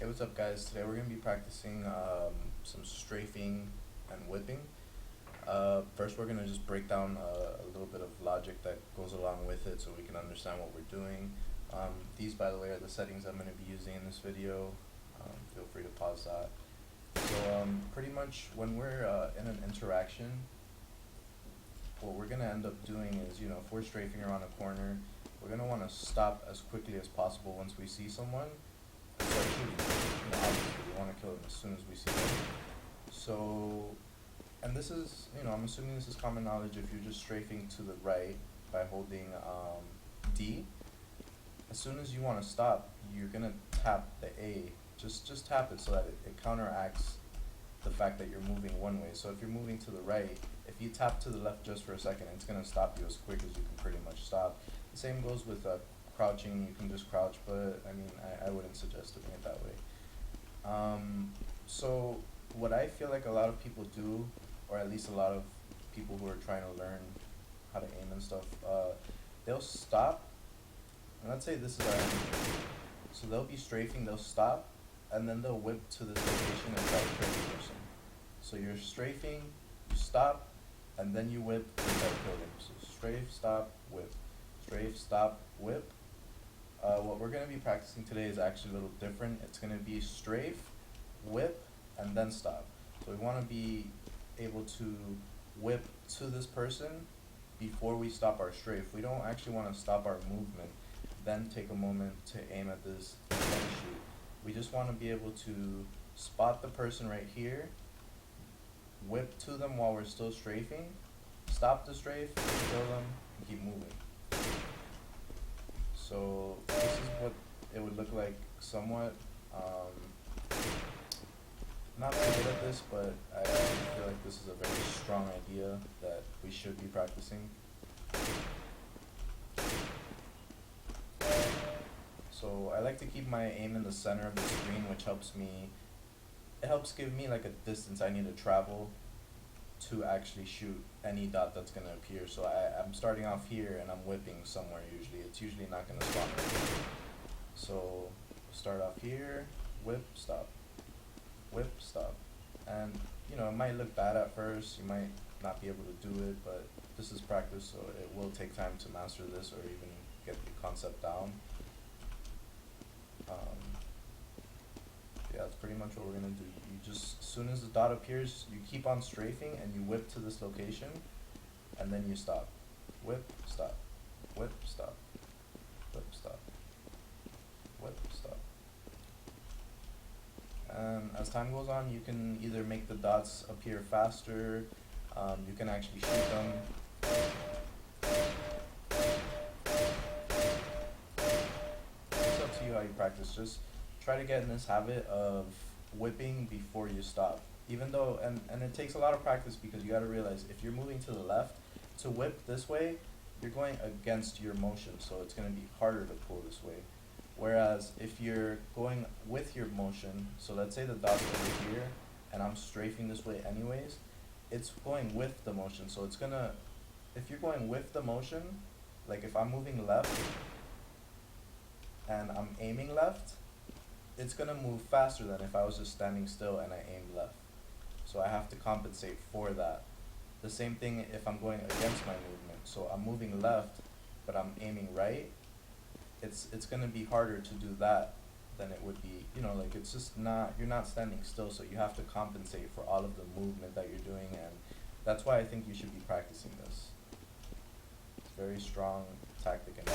Hey, what's up, guys? Today we're going to be practicing some strafing and whipping. First, we're going to just break down a little bit of logic that goes along with it so we can understand what we're doing. These, by the way, are the settings I'm going to be using in this video. Feel free to pause that. So, pretty much when we're in an interaction, what we're going to end up doing is, if we're strafing around a corner, we're going to want to stop as quickly as possible once we see someone. Start shooting. Obviously, we want to kill them as soon as we see them. So, and this is, I'm assuming this is common knowledge. If you're just strafing to the right by holding D, as soon as you want to stop, you're gonna tap the A. Just tap it so that it counteracts the fact that you're moving one way. So if you're moving to the right, if you tap to the left just for a second, it's gonna stop you as quick as you can pretty much stop. The same goes with crouching. You can just crouch, but I wouldn't suggest doing it that way. So what I feel like a lot of people do, or at least a lot of people who are trying to learn how to aim and stuff, they'll stop, and let's say this is our enemy. So they'll be strafing, they'll stop, and then they'll whip to this location and try to kill the person. So you're strafing, you stop, and then you whip and try to kill them. So strafe, stop, whip. Strafe, stop, whip. What we're going to be practicing today is actually a little different. It's going to be strafe, whip, and then stop. So we want to be able to whip to this person before we stop our strafe. We don't actually want to stop our movement, then take a moment to aim at this and then shoot. We just want to be able to spot the person right here, whip to them while we're still strafing, stop the strafe, kill them, and keep moving. So this is what it would look like somewhat. Not very good at this, but I feel like this is a very strong idea that we should be practicing. So I like to keep my aim in the center of the screen, which helps give me like a distance I need to travel to actually shoot any dot that's going to appear. So I'm starting off here and I'm whipping somewhere usually. It's usually not going to spawn right here. So start off here, whip, stop, whip, stop. And it might look bad at first, you might not be able to do it, but this is practice, so it will take time to master this or even get the concept down. Yeah, that's pretty much what we're gonna do. You just, as soon as the dot appears, you keep on strafing and you whip to this location, and then you stop. Whip, stop. Whip, stop. Whip, stop. Whip, stop. And as time goes on, you can either make the dots appear faster, you can actually shoot them. It's up to you how you practice. Just try to get in this habit of whipping before you stop. Even though, and it takes a lot of practice because you gotta realize if you're moving to the left, to whip this way, you're going against your motion, so it's gonna be harder to pull this way. Whereas if you're going with your motion, so let's say the dot's over here, and I'm strafing this way anyways, it's going with the motion, so it's gonna, if you're going with the motion, like if I'm moving left, and I'm aiming left, it's gonna move faster than if I was just standing still and I aimed left. So I have to compensate for that. The same thing if I'm going against my movement. So I'm moving left, but I'm aiming right. It's gonna be harder to do that than it would be, like it's just not, you're not standing still, so you have to compensate for all of the movement that you're doing, and that's why I think you should be practicing this. It's a very strong tactic and